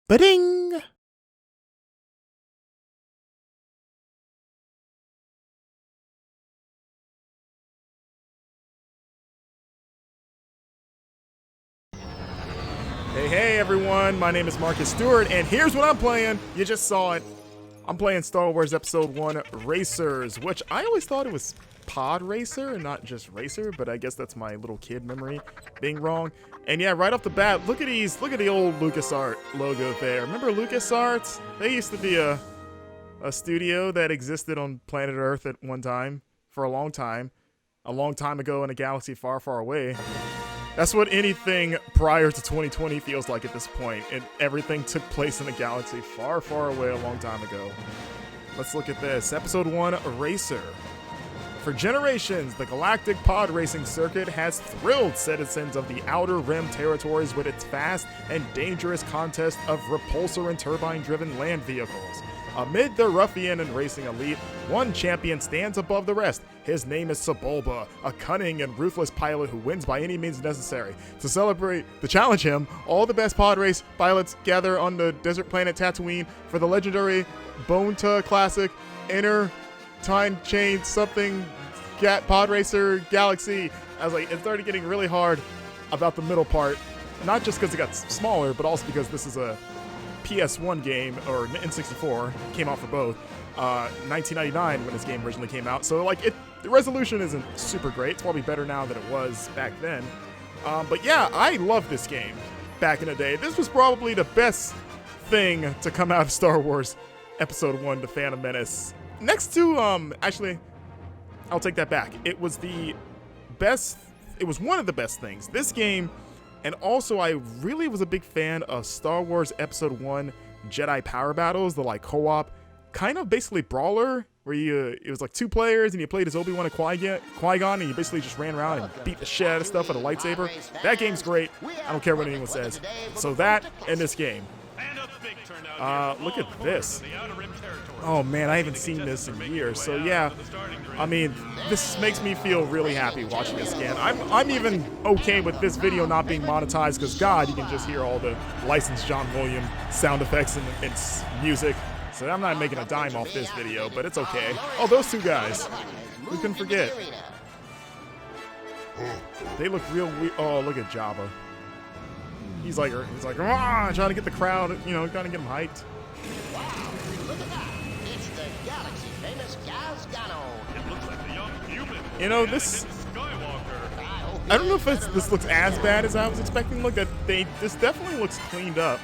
Ba-ding! Hey everyone, my name is Marcus Stewart, and here's what I'm playing. You just saw it. I'm playing Star Wars Episode 1 Racers, which I always thought it was Pod Racer and not just Racer, but I guess that's my little kid memory being wrong. And yeah, right off the bat, look at the old LucasArts logo there. Remember LucasArts? They used to be a studio that existed on planet Earth at one time, for a long time ago in a galaxy far, far away. That's what anything prior to 2020 feels like at this point, and everything took place in a galaxy far, far away a long time ago. Let's look at this. Episode 1, Racer. For generations, the galactic pod racing circuit has thrilled citizens of the Outer Rim territories with its fast and dangerous contest of repulsor and turbine-driven land vehicles. Amid the ruffian and racing elite, one champion stands above the rest. His name is Sebulba, a cunning and ruthless pilot who wins by any means necessary. To challenge him, all the best pod race pilots gather on the desert planet Tatooine for the legendary Bonta Classic Inner Time Chain something pod racer galaxy. I was like, it started getting really hard about the middle part, not just because it got smaller, but also because this is a PS1 game, or N64, came out for both, 1999 when this game originally came out, so like the resolution isn't super great. It's probably better now than it was back then, but yeah, I loved this game back in the day. This was probably the best thing to come out of Star Wars Episode 1, The Phantom Menace. Next to, actually, I'll take that back. It was one of the best things. This game. And also, I really was a big fan of Star Wars Episode 1 Jedi Power Battles, the like co-op, kind of basically brawler, where it was like two players and you played as Obi-Wan and Qui-Gon, and you basically just ran around and beat the shit out of stuff with a lightsaber. That game's great. I don't care what anyone says. So that and this game. Look at this. Oh man, I haven't seen this in years. So yeah, I mean, this makes me feel really happy watching this again. I'm even okay with this video not being monetized because God, you can just hear all the licensed John Williams sound effects and music. So I'm not making a dime off this video, but it's okay. Oh, those two guys. Who can forget? They look real weird. Oh, look at Jabba. He's like, trying to get the crowd, trying to get them hyped. Wow, look at that. It's the galaxy famous Gazgano. It looks like a young human. This I don't know if this looks as bad as I was expecting. Look, this definitely looks cleaned up.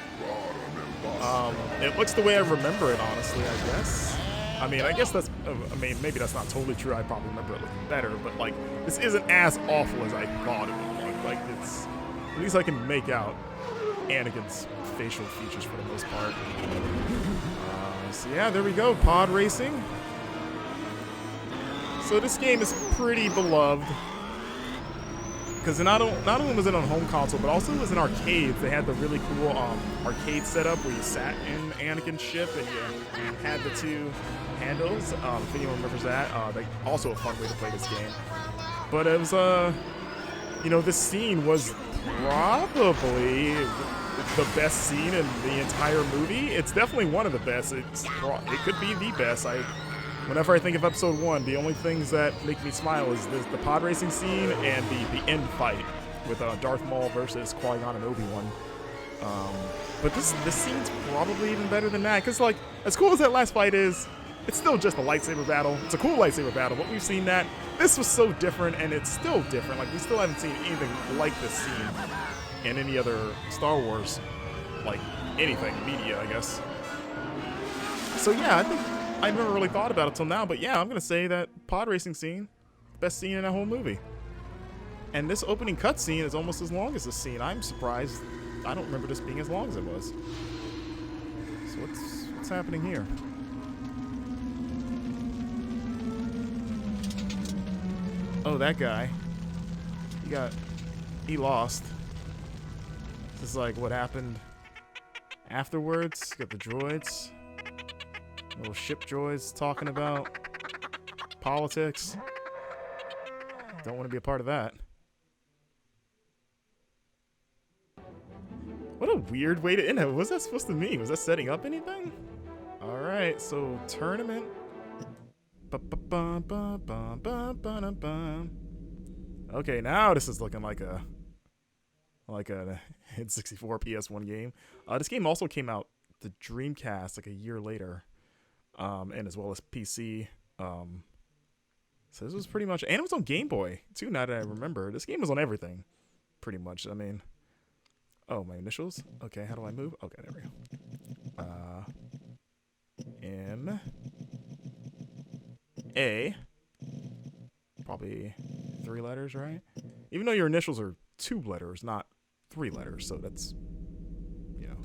It looks the way I remember it, honestly, I guess. I mean, maybe that's not totally true. I probably remember it looking better, but like, this isn't as awful as I thought it would look. Like, at least I can make out Anakin's facial features for the most part. So yeah, there we go, pod racing. So this game is pretty beloved because not only was it on home console, but also it was in arcades. They had the really cool arcade setup where you sat in Anakin's ship and you had the two handles. If anyone remembers that, also a fun way to play this game. But it was this scene was probably the best scene in the entire movie. It's definitely one of the best. It could be the best. Whenever I think of Episode 1, the only things that make me smile is the pod racing scene and the end fight with Darth Maul versus Qui-Gon and Obi-Wan. But this scene's probably even better than that, because like, as cool as that last fight is, it's still just a lightsaber battle. It's a cool lightsaber battle, but we've seen that. This was so different, and it's still different. Like, we still haven't seen anything like this scene in any other Star Wars, like, anything, media, I guess. So yeah, I think I never really thought about it till now, but yeah, I'm gonna say that pod racing scene, best scene in that whole movie. And this opening cutscene is almost as long as this scene. I'm surprised. I don't remember this being as long as it was. So what's happening here? Oh, that guy. He lost. This is like what happened afterwards. Got the droids. Little ship droids talking about politics. Don't want to be a part of that. What a weird way to end it. What was that supposed to mean? Was that setting up anything? All right, so tournament. Okay, now this is looking like a N64 PS1 game. This game also came out the Dreamcast like a year later, and as well as PC. So this was pretty much, and it was on Game Boy too. Now that I remember, this game was on everything, pretty much. I mean, oh, my initials. Okay, how do I move? Okay, there we go. M A. Probably 3 letters, right? Even though your initials are 2 letters, not 3 letters, so that's, you know.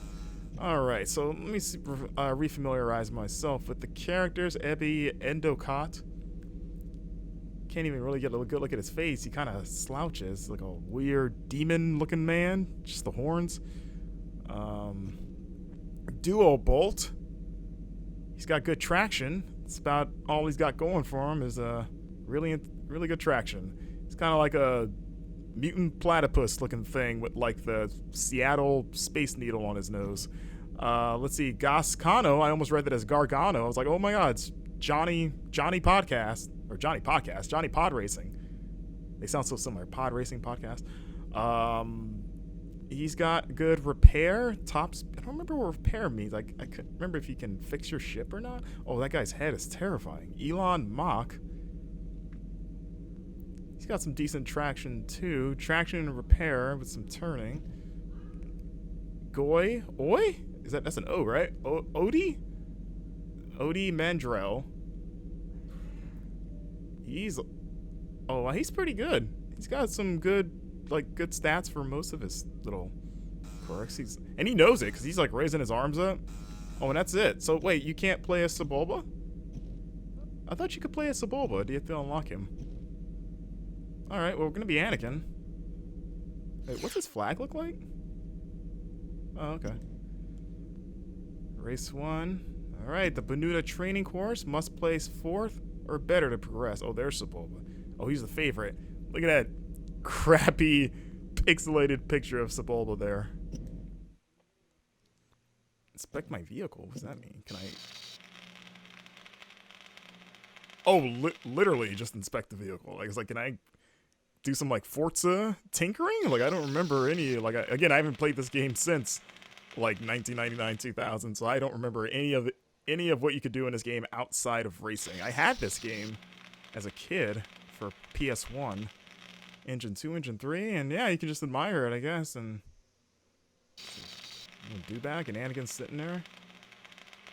All right, so let me see, refamiliarize myself with the characters. Ebby Endicott. Can't even really get a good look at his face. He kind of slouches, like a weird demon-looking man. Just the horns. Duo Bolt. He's got good traction. It's about all he's got going for him is really good traction. It's kind of like a mutant platypus-looking thing with like the Seattle Space Needle on his nose. Let's see, Gascano. I almost read that as Gargano. I was like, oh my god, it's Johnny Podcast. Or Johnny Podcast, Johnny Pod Racing. They sound so similar. Pod Racing Podcast. He's got good repair. Tops. I don't remember what repair means. I couldn't remember if you can fix your ship or not. Oh, that guy's head is terrifying. Elon Mock. He's got some decent traction too. Traction and repair with some turning. Goy. Oi? That's an O, right? Odie Mandrell. He's pretty good. He's got some good stats for most of his little quirks. And he knows it because he's like raising his arms up. Oh, and that's it. So wait, you can't play as Sebulba? I thought you could play as Sebulba. Do you have to unlock him? All right, well, we're gonna be Anakin. Wait, what's his flag look like? Oh, okay. Race 1. All right, the Bermuda training course must place 4th or better to progress. Oh, there's Sebulba. Oh, he's the favorite. Look at that crappy pixelated picture of Sebulba there. Inspect my vehicle. What does that mean? Can I... Oh, literally just inspect the vehicle. Like, it's like, can I do some like Forza tinkering? Like, I don't remember any. Like, again, I haven't played this game since like 1999, 2000, so I don't remember any of what you could do in this game outside of racing. I had this game as a kid for PS1, Engine 2, Engine 3, and yeah, you can just admire it, I guess. And do back, and Anakin's sitting there.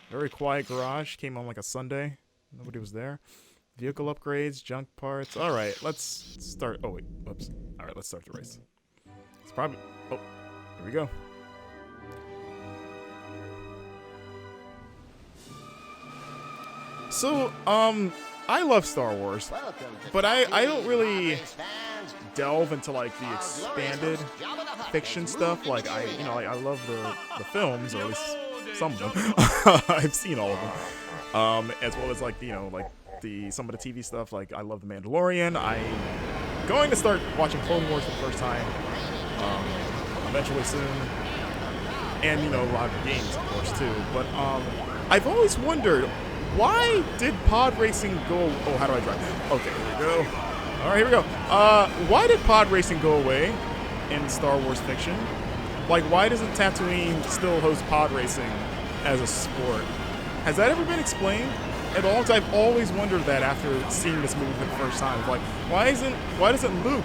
Very quiet garage. Came on like a Sunday. Nobody was there. Vehicle upgrades, junk parts. All right, let's start. Oh wait, whoops. All right, let's start the race. It's probably. Oh, here we go. So, I love Star Wars, but I don't really delve into like the expanded fiction stuff. Like I love the films, or at least some of them. I've seen all of them, as well as like some of the TV stuff. Like I love The Mandalorian. I'm going to start watching Clone Wars for the first time, eventually soon, and a lot of games, of course, too. But I've always wondered, why did pod racing go... Oh, how do I drive? Okay, here we go. All right, here we go. Why did pod racing go away in Star Wars fiction? Like, why doesn't Tatooine still host pod racing as a sport? Has that ever been explained at all? Because I've always wondered that after seeing this movie for the first time. It's like, why doesn't Luke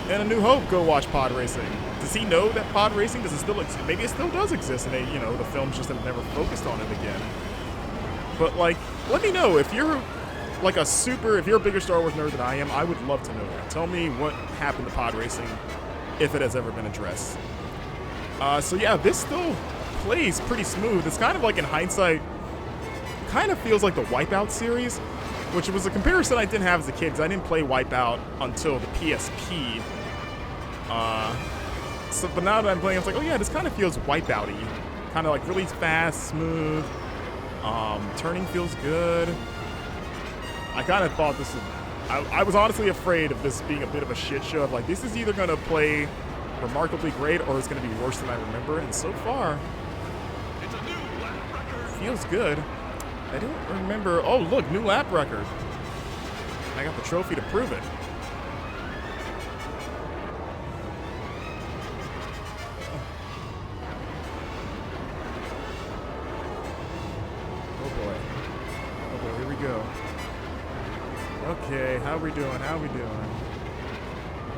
in A New Hope go watch pod racing? Does he know that pod racing doesn't still exist? Maybe it still does exist, and the films just have never focused on it again. But like, let me know if you're like if you're a bigger Star Wars nerd than I am. I would love to know that. Tell me what happened to pod racing, if it has ever been addressed. So yeah, this still plays pretty smooth. It's kind of like, in hindsight, kind of feels like the Wipeout series, which was a comparison I didn't have as a kid because I didn't play Wipeout until the PSP. But now that I'm playing, it's like, oh yeah, this kind of feels Wipeout-y. Kind of like really fast, smooth. Turning feels good. I kind of thought this was... I was honestly afraid of this being a bit of a shit show. Of like, this is either going to play remarkably great or it's going to be worse than I remember. And so far, feels good. I don't remember. Oh, look, new lap record. I got the trophy to prove it. Oh boy. Oh boy, here we go. Okay, how we doing? How we doing?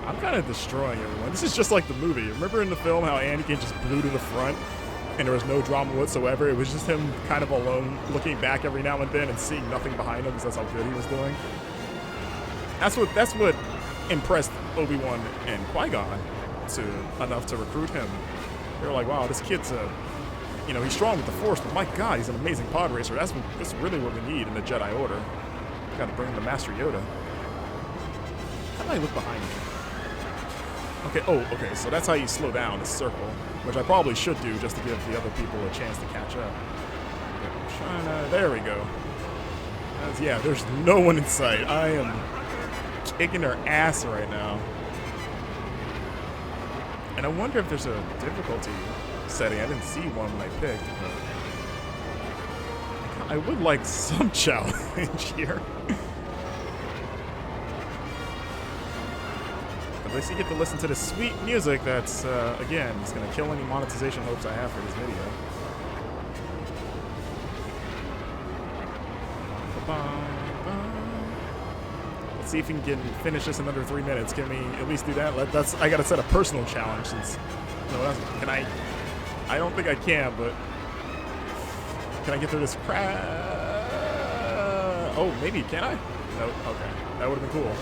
I'm kind of destroying everyone. This is just like the movie. Remember in the film how Anakin just blew to the front and there was no drama whatsoever? It was just him kind of alone, looking back every now and then and seeing nothing behind him because that's how good he was doing. That's what impressed Obi-Wan and Qui-Gon enough to recruit him. They were like, wow, this kid's he's strong with the Force, but my God, he's an amazing pod racer. That's really what we need in the Jedi Order. Got to bring the Master Yoda. How do I look behind me? Okay, okay, so that's how you slow down, this circle, which I probably should do just to give the other people a chance to catch up. There we go. Yeah, there's no one in sight. I am kicking their ass right now. And I wonder if there's a difficulty setting. I didn't see one when I picked, but I would like some challenge here. At least you get to listen to the sweet music that's, again, it's going to kill any monetization hopes I have for this video. Let's see if we can finish this in under 3 minutes. Can we at least do that? I got to set a personal challenge since... can I... I don't think I can, but... Can I get through this crash? Oh, maybe. Can I? No. Okay. That would have been cool.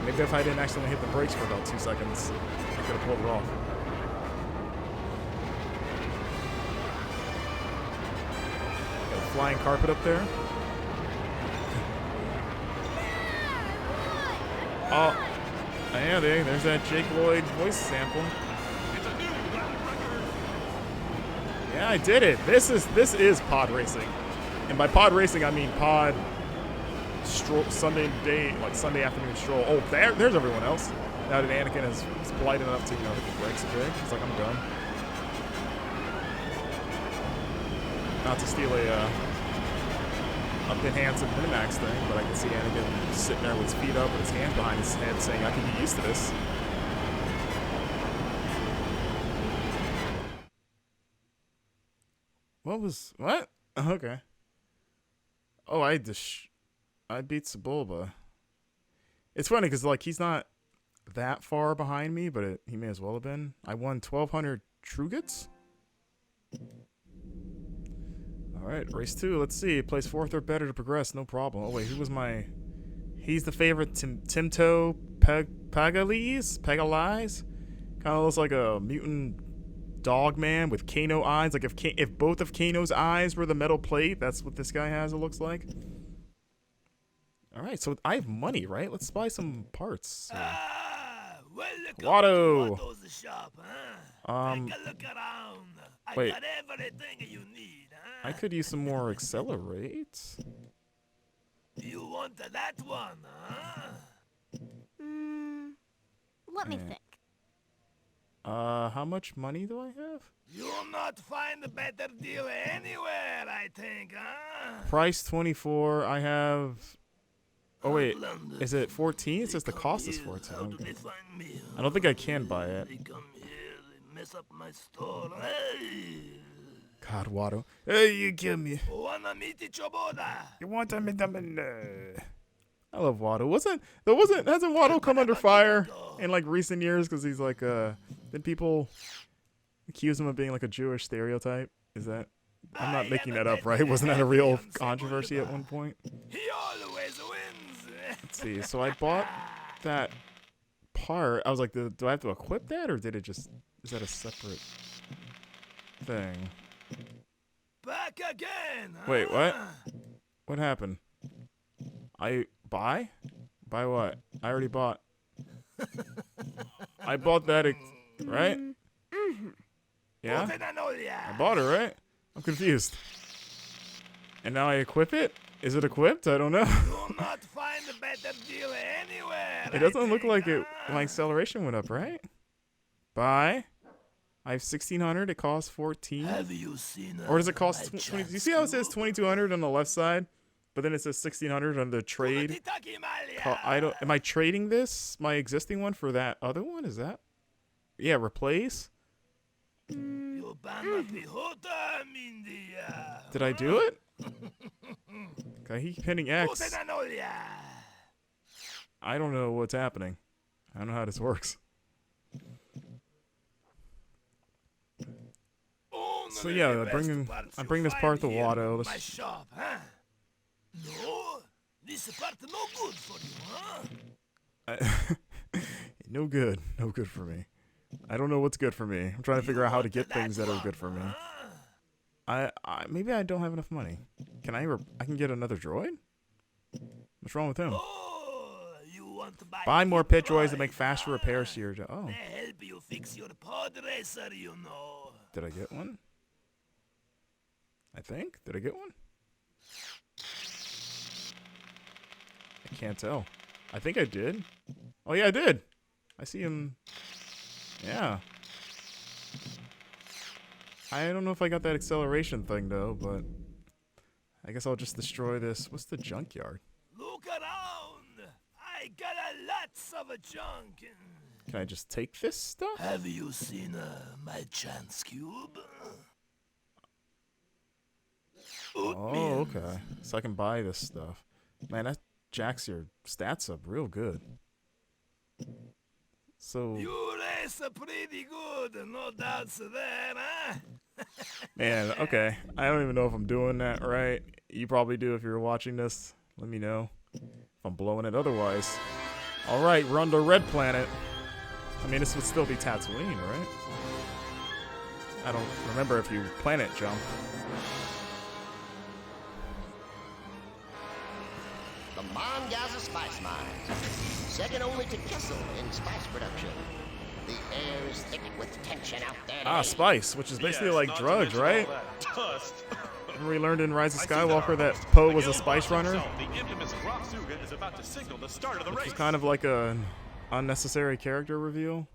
Maybe if I didn't accidentally hit the brakes for about 2 seconds, I could have pulled it off. Got a flying carpet up there. Oh, yeah, there's that Jake Lloyd voice sample. Yeah, I did it. This is pod racing, and by pod racing I mean pod stroll, Sunday afternoon stroll. Oh, there's everyone else. Now that Anakin is polite enough to hit the brakes a bit, he's like, I'm done. Not to steal a Pit Hansen Minimax thing, but I can see Anakin sitting there with his feet up and his hands behind his head saying, I can get used to this. What? Okay. Oh, I beat Sebulba. It's funny because, like, he's not that far behind me, but he may as well have been. I won 1,200 Trugets. All right, race 2. Let's see. Place 4th or better to progress. No problem. Oh, wait. Who was my... He's the favorite. Timto Pagalies? Kind of looks like a mutant dog man with Kano eyes. Like, if both of Kano's eyes were the metal plate, that's what this guy has, it looks like. All right, so I have money, right? Let's buy some parts. Watto. Shop, huh? Take a look around. Wait. Got everything you need, huh? I could use some more accelerate. You want that one, huh? Let me think. How much money do I have? You'll not find a better deal anywhere, I think, huh? Price 24. I have... Oh, wait. Is it 14? It says the cost is 14. Okay. I don't think I can buy it. They come here, they mess up my store. Hey! God, Watto. Hey, you kill me. Wanna meet Choboda? You want to meet them in I love Watto. Hasn't Watto come under fire in, like, recent years? Because he's, like, did people accuse him of being, like, a Jewish stereotype? Is that... I'm not making that up, right? Wasn't that a real controversy at one point? He always wins. Let's see. So I bought that part. I was like, do I have to equip that, or did it just... Is that a separate thing? Back again. Wait, what? What happened? I buy? Buy what? I already bought. I bought that, right? Yeah? I bought it, right? I'm confused. And now I equip it? Is it equipped? I don't know. You'll not find a better deal anywhere. It doesn't look like it. My acceleration went up, right? Buy. I have 1,600. It costs 14. Have you seen Or does it cost my 20? Do you see how it says 2,200 on the left side, but then it says 1,600 on the trade? Am I trading this, my existing one, for that other one? Is that? Yeah, replace. Did I do it? I keep hitting X. I don't know what's happening. I don't know how this works. So yeah, I bring this part to Watto. My shop, huh? No, this part no good for you, huh? No good for me. I don't know what's good for me. I'm trying to figure out how to get things that are good for me. Maybe I don't have enough money. Can I can get another droid? What's wrong with him? Oh, you want to buy more pit droids to make faster repairs to your Oh. They help you fix your pod racer, you know. Did I get one? I think. Did I get one? I can't tell. I think I did. Oh yeah, I did. I see him. Yeah. I don't know if I got that acceleration thing though, but I guess I'll just destroy this. What's the junkyard? Look around. I got lots of junk. Can I just take this stuff? Have you seen my chance cube? Oh, okay. So I can buy this stuff. Man, that jacks your stats up real good. So you race pretty good, no doubts there, huh? man, okay. I don't even know if I'm doing that right. You probably do if you're watching this. Let me know if I'm blowing it otherwise. Alright, we're on the red planet. I mean, this would still be Tatooine, right? I don't remember if you planet jump. The Mongaza spice mines, second only to Kessel in spice production. The air is thick with tension out there. Ah, spice, which is basically like drugs, right? Remember we learned in Rise of Skywalker that Poe was a spice runner? Which is kind of like a unnecessary character reveal.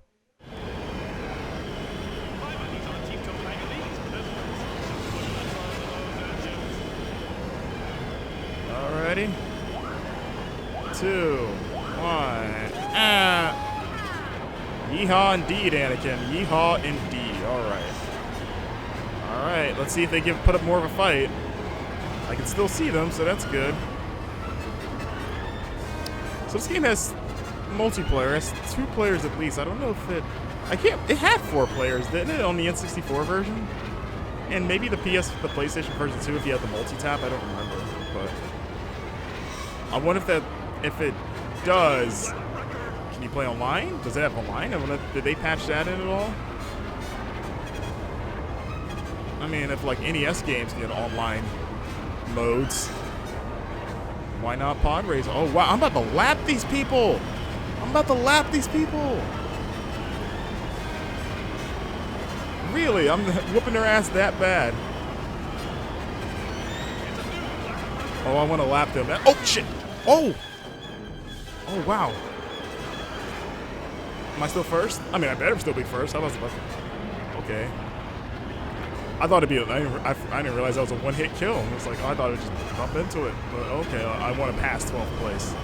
Alrighty. 2, 1. Yeehaw indeed, Anakin. Yeehaw indeed. Alright. Alright, let's see if they put up more of a fight. I can still see them, so that's good. So this game has multiplayer. It has 2 players at least. I don't know if it... It had 4 players, didn't it, on the N64 version? And maybe the PlayStation version too, if you had the multi-tap. I don't remember, but... I wonder if it does... Can you play online? Does it have online? Did they patch that in at all? I mean, if like NES games get online modes, why not pod race? Oh wow, I'm about to lap these people! Really? I'm whooping their ass that bad. Oh, I want to lap them. Oh shit! Oh! Oh wow. Am I still first? I mean, I better still be first. I was like, okay. I thought it'd be. I didn't realize that was a one-hit kill. It's like, oh, I thought it would just bump into it. But okay, I want to pass 12th place.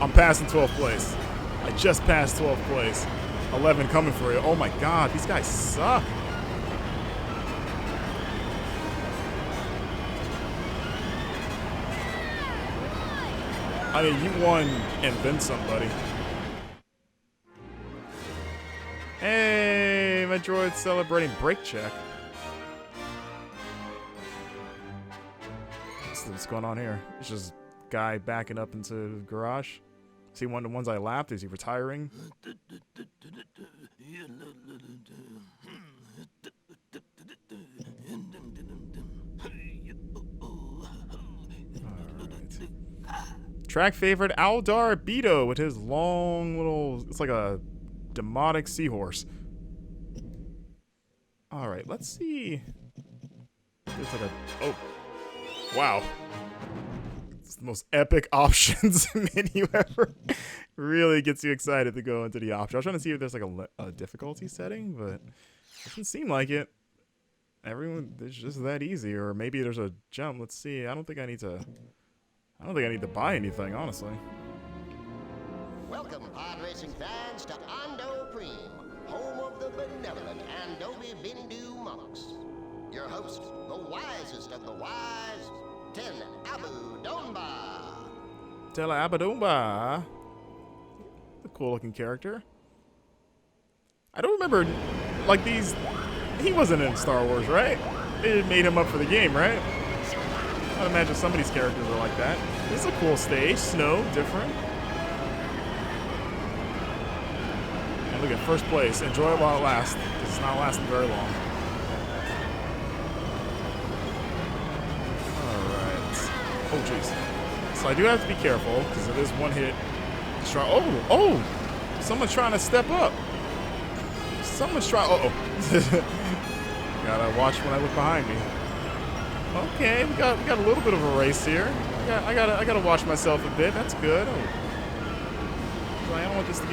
I'm passing 12th place. I just passed 12th place. 11 coming for you. Oh my God, these guys suck. I mean, you won and then somebody. Hey, my droid's celebrating brake check. What's going on here? It's just guy backing up into the garage. See, one of the ones I lapped. Is he retiring? Track favorite Aldar Beto with his long little... It's like a demonic seahorse. Alright, let's see. There's like a... Oh. Wow. It's the most epic options menu ever. Really gets you excited to go into the options. I was trying to see if there's like a difficulty setting, but it doesn't seem like it. It's just that easy, or maybe there's a jump. Let's see. I don't think I need to buy anything, honestly. Welcome, pod racing fans, to Ando Preem, home of the benevolent Andovi Bindu monks. Your host, the wisest of the wise, Ten Abu Domba. Tela Abadoomba. A cool looking character. I don't remember, like, these. He wasn't in Star Wars, right? They made him up for the game, right? I'd imagine some of these characters are like that. This is a cool stage. Snow, different. And look at first place. Enjoy it while it lasts. It's not lasting very long. Alright. Oh, jeez. So I do have to be careful, because it is one hit. Oh! Someone's trying to step up. Someone's trying. Gotta watch when I look behind me. Okay, we got a little bit of a race here. I gotta watch myself a bit. That's good. I don't want this to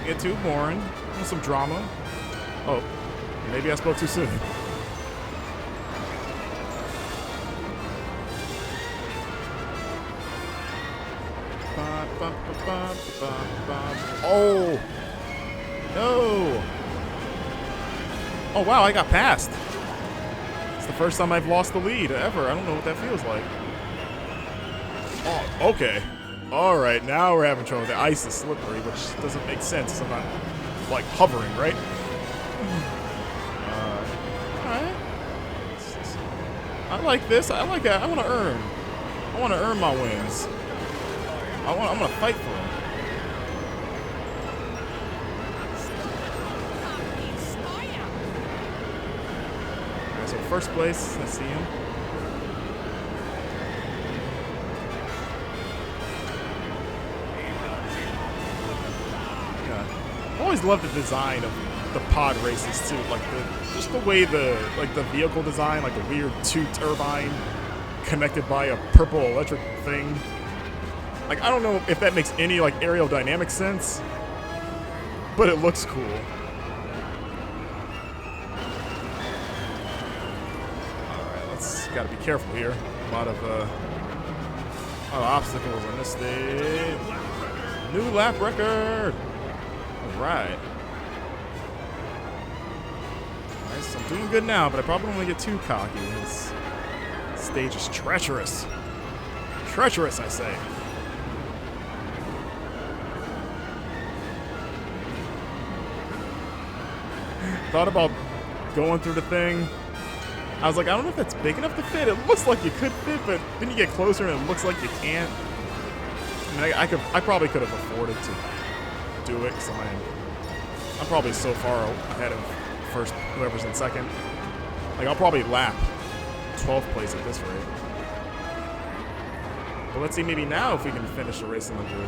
get too boring. I want some drama. Oh, maybe I spoke too soon. Oh. No! Oh wow, I got passed. It's the first time I've lost the lead ever. I don't know what that feels like. Oh, okay. Alright, now we're having trouble. The ice is slippery, which doesn't make sense. I'm not, like, hovering, right? Alright. I like this. I like that. I want to earn. I want to earn my wins. I'm going to fight for them. So first place, I see him. Yeah. I always love the design of the pod races too, like just the way the vehicle design, like the weird two turbine connected by a purple electric thing. Like I don't know if that makes any like aerodynamic sense, but it looks cool. Got to be careful here. A lot of obstacles on this stage. New lap record. All right. Nice. I'm doing good now, but I probably don't want to get too cocky. This stage is treacherous. Treacherous, I say. Thought about going through the thing. I was like, I don't know if that's big enough to fit. It looks like you could fit, but then you get closer and it looks like you can't. I mean, I probably could have afforded to do it, because I'm probably so far ahead of first, whoever's in second. Like, I'll probably lap 12th place at this rate. But let's see, maybe now if we can finish the race in under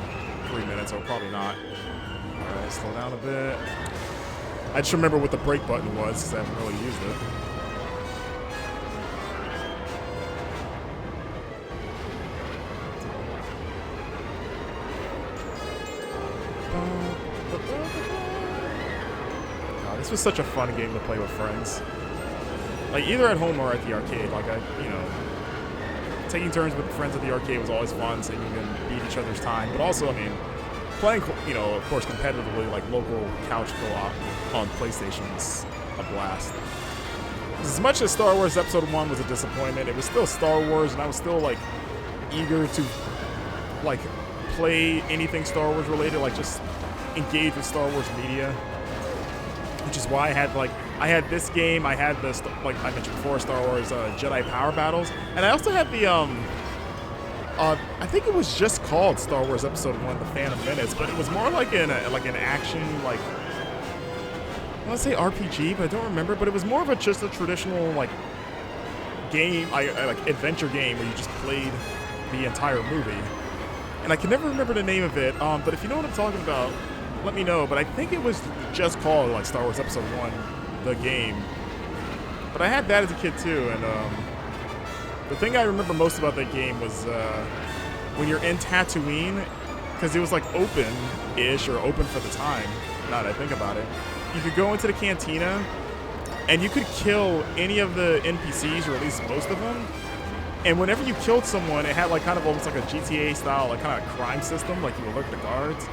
3 minutes, or probably not. All right, slow down a bit. I just remember what the brake button was, because I haven't really used it. This was such a fun game to play with friends. Like, either at home or at the arcade. Like, taking turns with friends at the arcade was always fun, so you can beat each other's time. But also, I mean, playing, of course, competitively, like local couch co-op on PlayStation is a blast. As much as Star Wars Episode 1 was a disappointment, it was still Star Wars, and I was still, like, eager to, like, play anything Star Wars related, like, just engage with Star Wars media. Which is why I had this game, I had this, like I mentioned before, Star Wars Jedi Power Battles, and I also had the, I think it was just called Star Wars Episode 1, The Phantom Menace, but it was more like an action, like, I want to say RPG, but I don't remember, but it was more of just a traditional, like, game, like adventure game where you just played the entire movie. And I can never remember the name of it, but if you know what I'm talking about, let me know. But I think it was just called like Star Wars Episode 1, the game. But I had that as a kid too, and The thing I remember most about that game was when you're in Tatooine, because it was like open-ish or open for the time, now that I think about it. You could go into the cantina and you could kill any of the NPCs, or at least most of them. And whenever you killed someone, it had like kind of almost like a GTA style, like kind of crime system, like you alert the guards.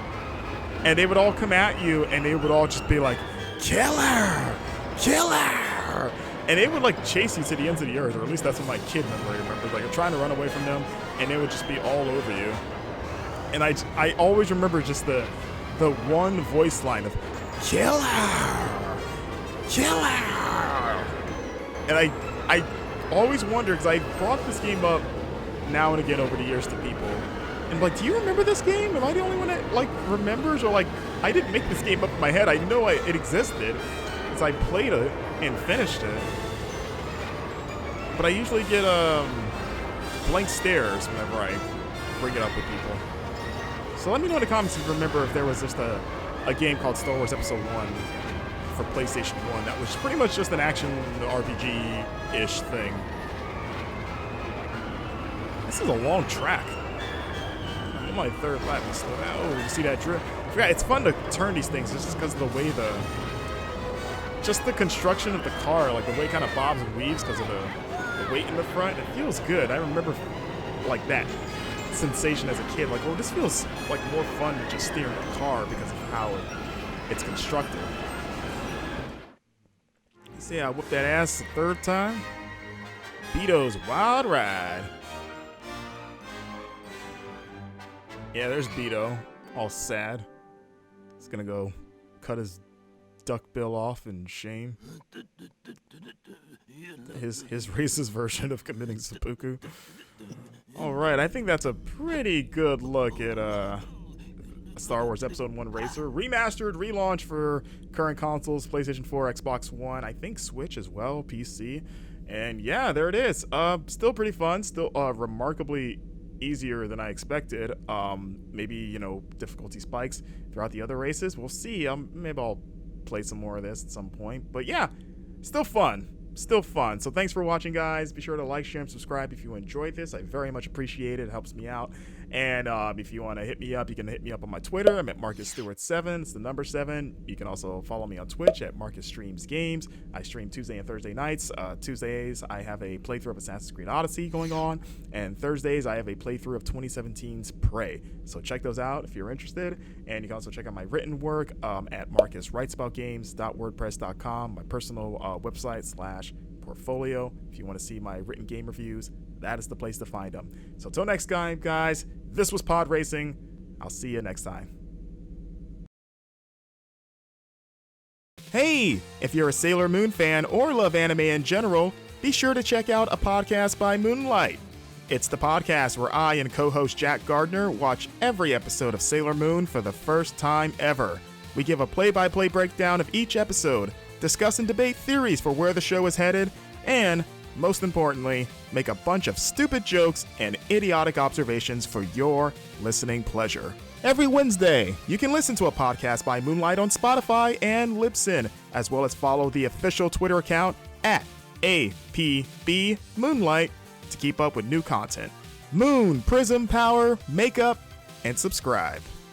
And they would all come at you and they would all just be like, killer, killer. And they would like chase you to the ends of the earth, or at least that's what my kid memory remembers. Like, I'm trying to run away from them and they would just be all over you. And I always remember just the one voice line of killer, killer. And I always wonder, because I brought this game up now and again over the years to people, and like, do you remember this game? Am I the only one that like remembers? Or like, I didn't make this game up in my head. I know it existed because I played it and finished it, but I usually get blank stares whenever I bring it up with people. So let me know in the comments if you remember if there was just a game called Star Wars Episode 1 for PlayStation 1 that was pretty much just an action RPG-ish thing. This is a long track. I'm on my third lap. Oh, you see that drift? I forgot, it's fun to turn these things just because of the way just the construction of the car, like the way it kind of bobs and weaves because of the weight in the front. It feels good. I remember like that sensation as a kid, like, oh, this feels like more fun than just steering a car because of how it's constructed. See, I whooped that ass the third time. Beato's Wild Ride. Yeah, there's Beto, all sad. He's gonna go cut his duck bill off in shame. His racist version of committing seppuku. All right, I think that's a pretty good look at Star Wars Episode 1 Racer. Remastered, relaunch for current consoles, PlayStation 4, Xbox One, I think Switch as well, PC. And yeah, there it is. Still pretty fun, still remarkably easier than I expected. Maybe, you know, difficulty spikes throughout the other races. We'll see. Maybe I'll play some more of this at some point. But yeah, still fun. Still fun. So thanks for watching, guys. Be sure to like, share, and subscribe if you enjoyed this. I very much appreciate it. It helps me out. And if you want to hit me up, you can hit me up on my Twitter. I'm at MarcusStewart7. It's the number 7. You can also follow me on Twitch at Marcus Streams Games. I stream Tuesday and Thursday nights. Tuesdays, I have a playthrough of Assassin's Creed Odyssey going on. And Thursdays, I have a playthrough of 2017's Prey. So check those out if you're interested. And you can also check out my written work at marcuswritesaboutgames.wordpress.com, my personal website / portfolio. If you want to see my written game reviews, that is the place to find them. So till next time, guys, this was Pod Racing. I'll see you next time. Hey, if you're a Sailor Moon fan or love anime in general, be sure to check out a podcast by Moonlight. It's the podcast where I and co-host Jack Gardner watch every episode of Sailor Moon for the first time ever. We give a play-by-play breakdown of each episode, discuss and debate theories for where the show is headed, and, most importantly, make a bunch of stupid jokes and idiotic observations for your listening pleasure. Every Wednesday, you can listen to a podcast by Moonlight on Spotify and Libsyn, as well as follow the official Twitter account at APB Moonlight to keep up with new content. Moon, Prism, Power, Makeup, and subscribe.